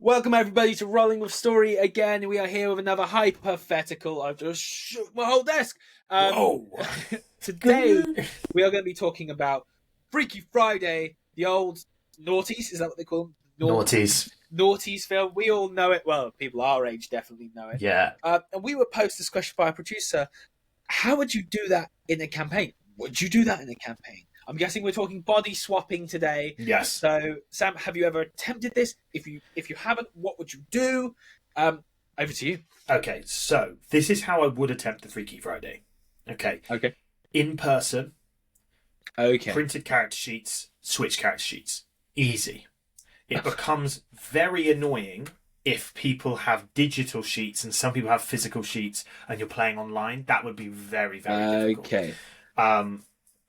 Welcome everybody to Rolling with Story again. We are here with another hypothetical. I've just shook my whole desk. Whoa! Today we are going to be talking about Freaky Friday, the old noughties. Is that what they call them? Naughties. Noughties film. We all know it. Well, people our age definitely know it. Yeah. And we were posed this question by a producer. How would you do that in a campaign? Would you do that in a campaign? I'm guessing we're talking body swapping today. Yes. So, Sam, have you ever attempted this? If you haven't, what would you do? Over to you. Okay, so this is how I would attempt the Freaky Friday. Okay. Okay. In person. Okay. Printed character sheets, switch character sheets. Easy. It becomes very annoying if people have digital sheets and some people have physical sheets and you're playing online. That would be very, very difficult. Okay.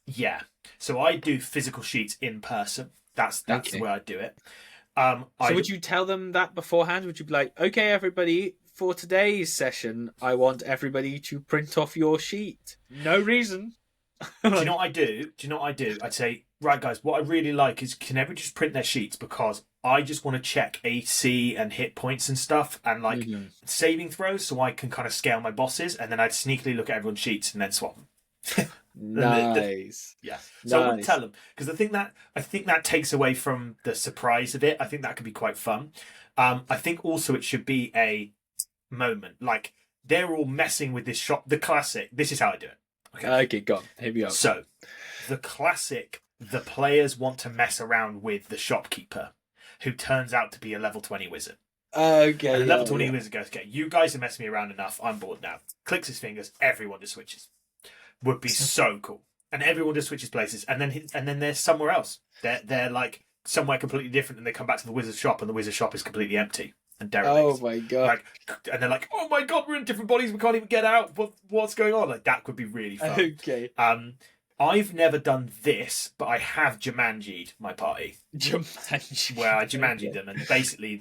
Yeah. So I do physical sheets in person. That's Okay. the way I do it. So would you tell them that beforehand? Would you be like, okay, everybody, for today's session, I want everybody to print off your sheet. No reason. Do you know what I do? I'd say, right, guys, what I really like is can everyone just print their sheets because I just want to check AC and hit points and stuff and like saving throws so I can kind of scale my bosses and then I'd sneakily look at everyone's sheets and then swap them. Nice. Yeah. So nice. I wouldn't tell them because I think that takes away from the surprise of it. I think that could be quite fun. I think also it should be a moment like they're all messing with this shop. The classic. This is how I do it. Okay, go on. Here we go. So, the classic, the players want to mess around with the shopkeeper, who turns out to be a level 20 wizard. Okay. And the level 20 wizard goes, okay, you guys are messing me around enough, I'm bored now. Clicks his fingers, everyone just switches. Would be so cool. And everyone just switches places, and then they're somewhere else. They're like somewhere completely different, and they come back to the wizard's shop, and the wizard's shop is completely empty. And derelict. Oh my god! And they're like, "Oh my god, we're in different bodies. We can't even get out. What's going on?" Like that could be really fun. Okay. I've never done this, but I have Jumanji'd my party. Jumanji. Where I Jumanji'd them, and basically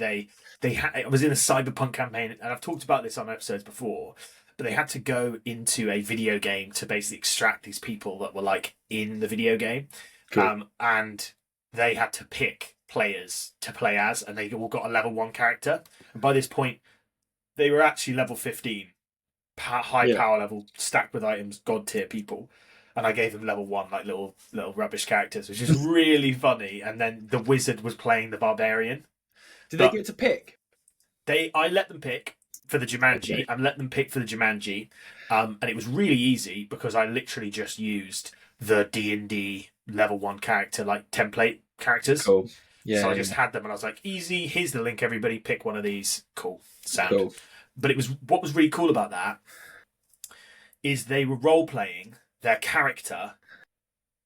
I was in a cyberpunk campaign, and I've talked about this on episodes before. But they had to go into a video game to basically extract these people that were like in the video game, Cool. And they had to pick players to play as, and they all got a level 1 character. And by this point, they were actually level 15, high power level, stacked with items, god tier people. And I gave them level 1, like little rubbish characters, which is really funny. And then the wizard was playing the barbarian. Did they get to pick? I let them pick for the Jumanji. Okay. I let them pick for the Jumanji, and it was really easy because I literally just used the D&D level 1 character like template characters. Cool. Yeah. So I just had them, and I was like, "Easy. Here's the link. Everybody, pick one of these. Cool. Sound." Cool. But what was really cool about that is they were role playing their character,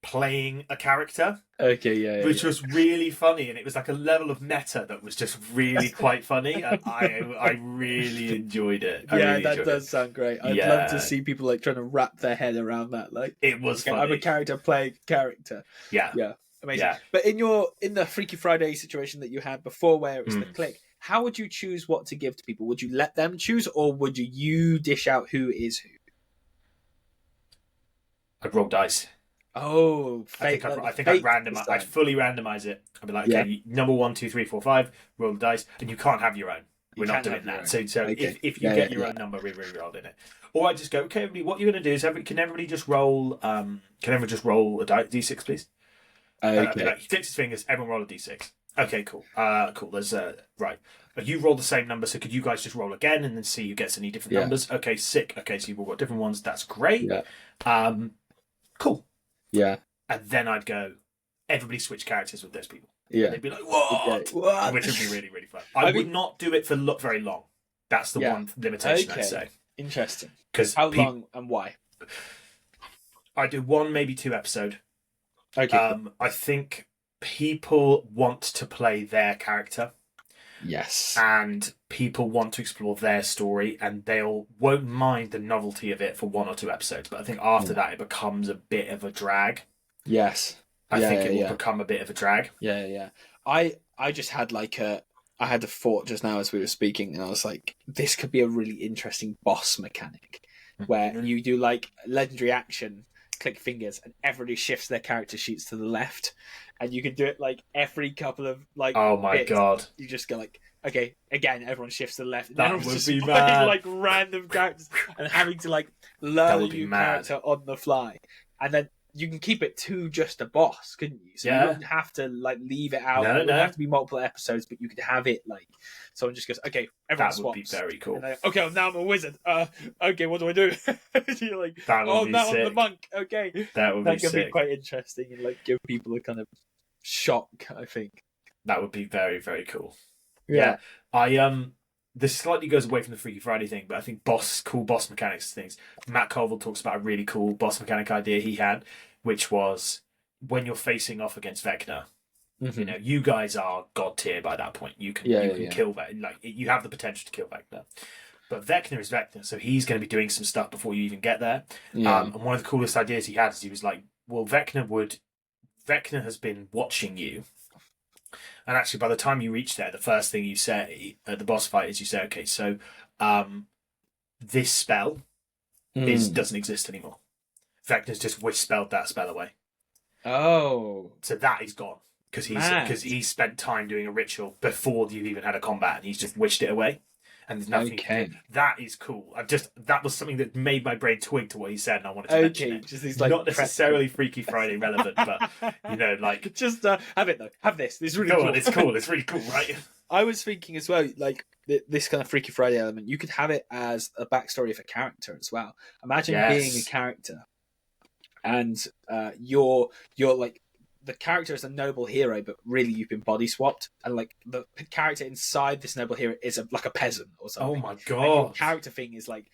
playing a character. Okay. Yeah. Which was really funny, and it was like a level of meta that was just really quite funny, and I really enjoyed it. That does sound great. I'd love to see people like trying to wrap their head around that. Like, it was funny. I'm a character playing character. Yeah. Amazing. Yeah. But in the Freaky Friday situation that you had before, where it was the click, how would you choose what to give to people? Would you let them choose, or would you dish out who is who? I'd roll dice. Oh, fate, I think I'd randomize. I'd fully randomize it. I'd be like, okay, number 1, 2, 3, 4, 5, roll the dice, and you can't have your own. We're not doing that. So okay. if you get your own number, we rolled in it. Or I just go, okay, everybody, what you're going to do is can everybody just roll? Can everyone just roll a d6, please? Okay. He clicks his fingers. Everyone roll a d6. Okay, cool. Cool. There's right. You roll the same number, so could you guys just roll again and then see who gets any different numbers? Okay, sick. Okay, so you've all got different ones. That's great. Yeah. Cool. Yeah. And then I'd go, everybody switch characters with those people. Yeah. And they'd be like, what? Okay. What? Which would be really, really fun. I would not do it for very long. That's the one limitation I'd say. Interesting. Because how long and why? I do 1, maybe 2 episode. Okay. I think people want to play their character. Yes. And people want to explore their story, and won't mind the novelty of it for 1 or 2 episodes. But I think after that, it becomes a bit of a drag. Yes. I think it will become a bit of a drag. Yeah. I just had I had a thought just now as we were speaking, and I was like, this could be a really interesting boss mechanic where you do like legendary action click fingers and everybody shifts their character sheets to the left, and you can do it like every couple of like. Oh my bits. God! You just go like, okay, again, everyone shifts to the left. And That everyone's would just be playing mad. like random characters and having to like learn a new character on the fly, and then you can keep it to just a boss, couldn't you? So you wouldn't have to like leave it out. It wouldn't have to be multiple episodes, but you could have it like someone just goes, okay, everyone swaps. That would be very cool. And okay, well, now I'm a wizard. Okay, what do I do? You're like, oh, now I'm the monk. Okay, that would be sick. That could be quite interesting and like give people a kind of shock. I think that would be very, very cool. Yeah. This slightly goes away from the Freaky Friday thing, but I think cool boss mechanics things. Matt Colville talks about a really cool boss mechanic idea he had, which was when you're facing off against Vecna. Mm-hmm. You know, you guys are god tier by that point. You can kill Vecna. Like, you have the potential to kill Vecna. But Vecna is Vecna, so he's going to be doing some stuff before you even get there. Yeah. And one of the coolest ideas he had is he was like, well, Vecna has been watching you. And actually, by the time you reach there, the first thing you say at the boss fight is you say, okay, so this spell doesn't exist anymore. Vecna's just wish-spelled that spell away. Oh. So that is gone. Because he's spent time doing a ritual before you've even had a combat, and he's just wished it away. And there's nothing. Okay. That is cool. that was something that made my brain twig to what he said, and I wanted to mention it. Just these, like, not necessarily Freaky Friday relevant, but you know, like just have it though. Have this. This is really cool. It's cool. It's really cool, right? I was thinking as well, like this kind of Freaky Friday element. You could have it as a backstory of a character as well. Imagine being a character, and you're like. The character is a noble hero, but really you've been body swapped, and like the character inside this noble hero is like a peasant or something. Oh my god! And your character thing is like,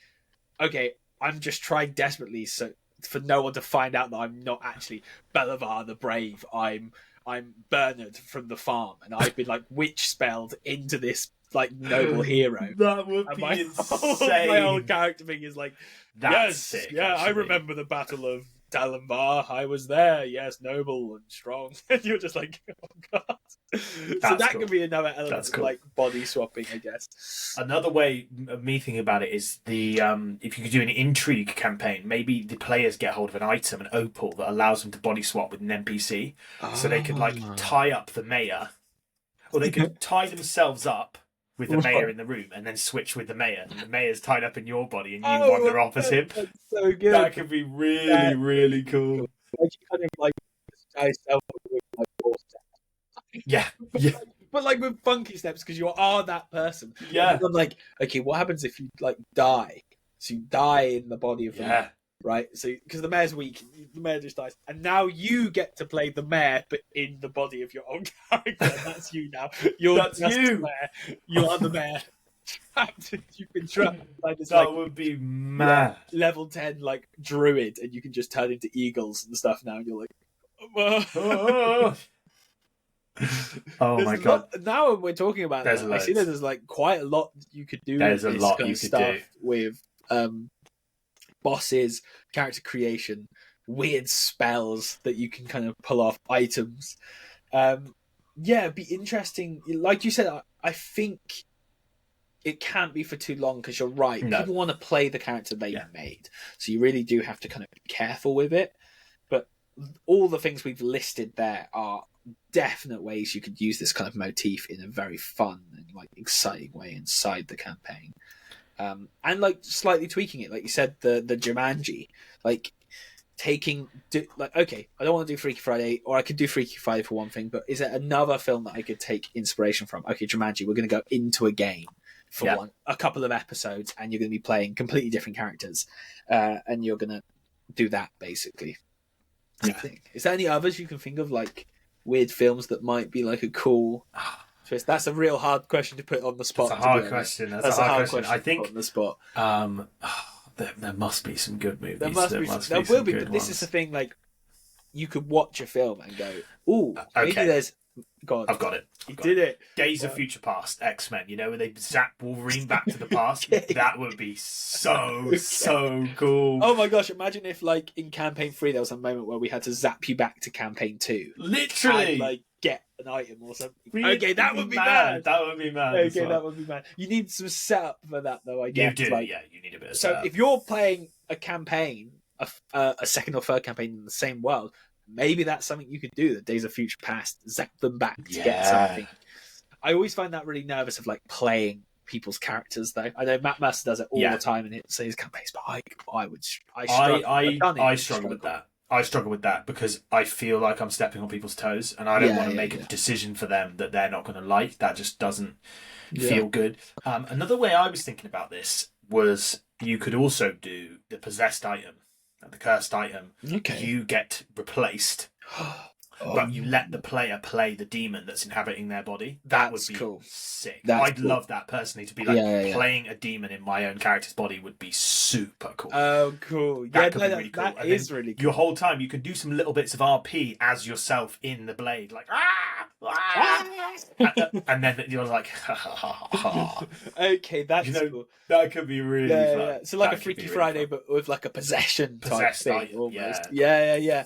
okay, I'm just trying desperately so for no one to find out that I'm not actually Belivar the Brave. I'm Bernard from the farm, and I've been like witch spelled into this like noble hero. That would be insane. My whole character thing is like, that's sick. Yeah, actually. I remember the Battle of Dalambar, I was there, yes, noble and strong. And you're just like, oh god. So that could be another element of like body swapping, I guess. Another way of me thinking about it is the if you could do an intrigue campaign, maybe the players get hold of an item, an opal, that allows them to body swap with an NPC. So they could like tie up the mayor, or they could tie themselves up with the mayor in the room, and then switch with the mayor. And the mayor's tied up in your body, and you wander off as him. That's so good. That could be really, really cool. Like you kind of like yourself with like 4 steps. Yeah. But like with funky steps, because you are that person. Yeah. And I'm like, okay, what happens if you like die? So you die in the body of the mayor, right? So because the mayor's weak, the mayor just dies, and now you get to play the mayor, but in the body of your own character. And that's you now. That's you. The mayor. You are the mayor. You've been trapped by this. That would be mad. Level 10 like druid, and you can just turn into eagles and stuff now. And you're like, oh my god! Now when we're talking about that, I see that there's like quite a lot you could do. There's a lot you could do with bosses, character creation, weird spells that you can kind of pull off, items. It'd be interesting. Like you said, I think it can't be for too long, because you're right. No. People want to play the character they made, so you really do have to kind of be careful with it. But all the things we've listed there are definite ways you could use this kind of motif in a very fun and like exciting way inside the campaign. And like slightly tweaking it, like you said, the Jumanji, like okay, I don't want to do Freaky Friday, or I could do Freaky Friday for one thing, but is there another film that I could take inspiration from? Okay, Jumanji, we're going to go into a game for a couple of episodes, and you're going to be playing completely different characters, and you're going to do that basically. I think. Is there any others you can think of, like weird films that might be like a cool? That's a real hard question to put on the spot. That's a hard question. That's a hard question. I think on the spot. There must be some good movies. There will be, but this is the thing. Like, you could watch a film and go, "Ooh, maybe there's." God, I've got it. You did it. Days of Future Past, X-Men. You know, where they zap Wolverine back to the past. That would be so cool. Oh my gosh! Imagine if, like, in campaign 3, there was a moment where we had to zap you back to campaign 2. Literally, and, like, get an item or something. Okay, that would be mad. That would be mad. Okay, that would be mad. You need some setup for that, though. I guess. You do, like, you need a bit of so setup. If you're playing a campaign a second or third campaign in the same world, maybe that's something you could do. The Days of Future Past, zap them back to get something. I always find that really nervous of like playing people's characters, though. I know Matt Mercer does it all the time in his campaigns, but I struggle with that. I struggle with that because I feel like I'm stepping on people's toes, and I don't want to make a decision for them that they're not going to like. That just doesn't feel good. Another way I was thinking about this was you could also do the possessed item, the cursed item. Okay. You get replaced, but you let the player play the demon that's inhabiting their body. That would be cool. Sick. I'd love that personally, to be like playing a demon in my own character's body would be super cool. Oh, cool. That could be really cool. That is really cool. Your whole time, you could do some little bits of RP as yourself in the blade, like and then you're like, okay, that's cool. That could be really fun. Yeah. So like a Freaky Friday, but with like a possession type thing, almost. Yeah.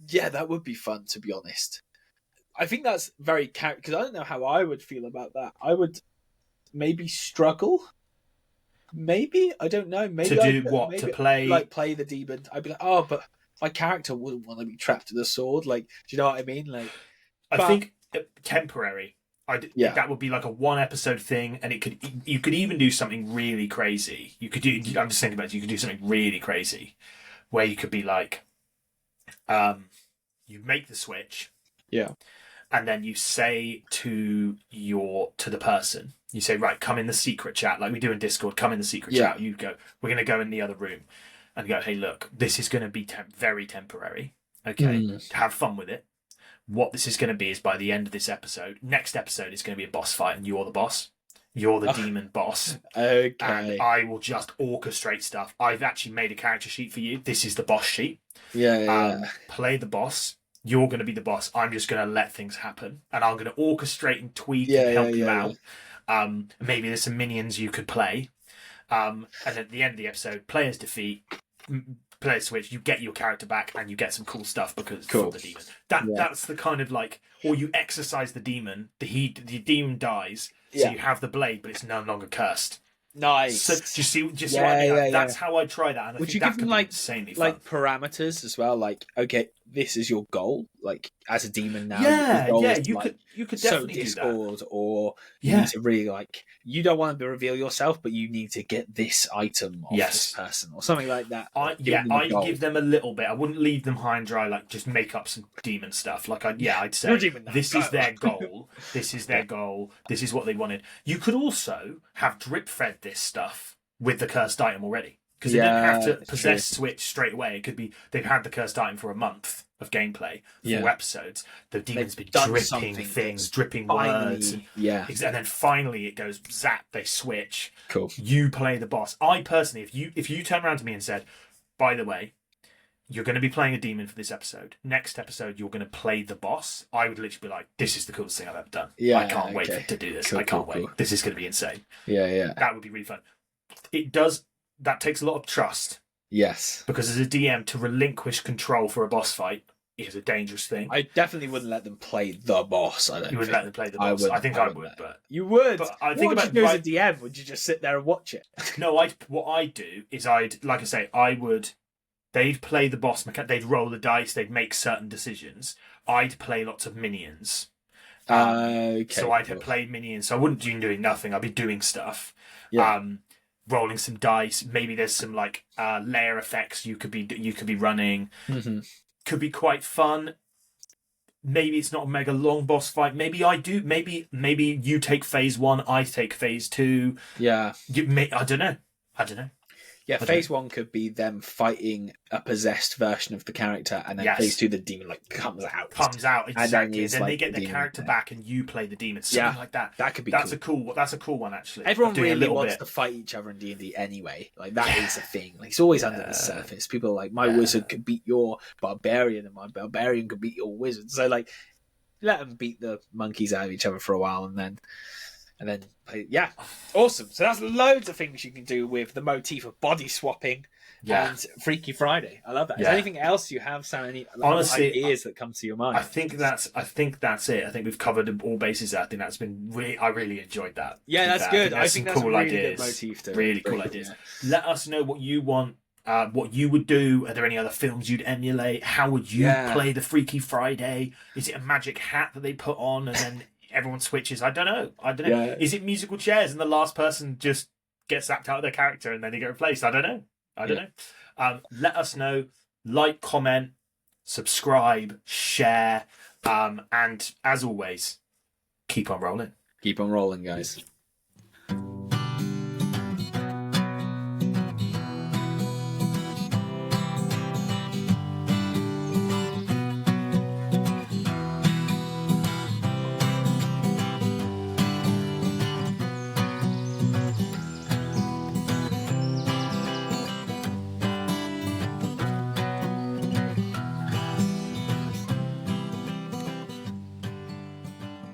Yeah, that would be fun, to be honest. I think that's very because I don't know how I would feel about that. I would maybe struggle. Maybe I don't know. Maybe to play the demon. I'd be like, oh, but my character wouldn't want to be trapped with a sword. Like, do you know what I mean? Like, I think temporary. That would be like a 1 episode thing, and you could even do something really crazy. You could do. I'm just thinking about it. You could do something really crazy, where you could be like, you make the switch, and then you say to the person, you say, right, come in the secret chat, like we do in Discord. Come in the secret chat. You go, we're going to go in the other room, and go, hey, look, this is going to be very temporary. Okay, have fun with it. What this is going to be is by the end of this episode, next episode is going to be a boss fight, and you're the boss. You're the demon boss. Okay. And I will just orchestrate stuff. I've actually made a character sheet for you. This is the boss sheet. Play the boss. You're going to be the boss. I'm just going to let things happen. And I'm going to orchestrate and tweak and help you out. Maybe there's some minions you could play. And at the end of the episode, players defeat, players switch, you get your character back, and you get some cool stuff because for the demon. That's the kind of like, or you exercise the demon, the demon dies, so you have the blade, but it's no longer cursed. Nice. So do you see what I mean? That's how I try that. And would you give them insanely fun. Like parameters as well? Like, okay, this is your goal. Like as a demon now. You could definitely do Discord, or you need to really like. You don't want to reveal yourself, but you need to get this item off this person or something like that. I'd give them a little bit. I wouldn't leave them high and dry. Like just make up some demon stuff. Like I'd say this is their goal. This is their goal. This is what they wanted. You could also have drip fed this stuff with the cursed item already, because they didn't have to possess switch straight away. It could be they've had the cursed item for a month of gameplay, 4 episodes. The demon's been dripping things, dripping words, and then finally it goes zap. They switch. Cool. You play the boss. I personally, if you turn around to me and said, by the way, you're going to be playing a demon for this episode. Next episode, you're going to play the boss. I would literally be like, this is the coolest thing I've ever done. I can't wait to do this. I can't wait. This is going to be insane. That would be really fun. That takes a lot of trust. Yes. Because as a DM, to relinquish control for a boss fight is a dangerous thing. I definitely wouldn't let them play the boss. You wouldn't let them play the boss. I think I would, but you would. But I what think would about you do as a DM? Would you just sit there and watch it? No, what I'd do is they'd play the boss mechanic, they'd roll the dice, they'd make certain decisions. I'd play lots of minions. So I'd play minions. So I wouldn't be doing nothing. I'd be doing stuff. Rolling some dice. Maybe there's some like layer effects you could be running. Could be quite fun. Maybe it's not a mega long boss fight. Maybe I do. Maybe you take phase 1, I take phase 2. Yeah. I don't know. Yeah, phase 1 could be them fighting a possessed version of the character, and then phase 2, the demon comes out. Exactly. And then they get the character back, and you play the demon. Something like that. That could be. That's a cool one, actually. Everyone really wants to fight each other in D&D anyway. Like that is a thing. Like, it's always under the surface. People are like, my wizard could beat your barbarian, and my barbarian could beat your wizard. So like, let them beat the monkeys out of each other for a while, and then awesome. So that's loads of things you can do with the motif of body swapping and Freaky Friday. I love that. Is there anything else you have, Sam? Any ideas that come to your mind? I think that's it. I think we've covered all bases there. I think that's been I really enjoyed that. Yeah, that's good. I think some that's cool a really ideas. Good motif to really cool ideas. Let us know what you want what you would do. Are there any other films you'd emulate? How would you play the Freaky Friday? Is it a magic hat that they put on and then everyone switches? I don't know. Yeah. Is it musical chairs and the last person just gets zapped out of their character and then they get replaced? I don't know. Let us know. Like, comment, subscribe, share, and as always, keep on rolling. Keep on rolling, guys.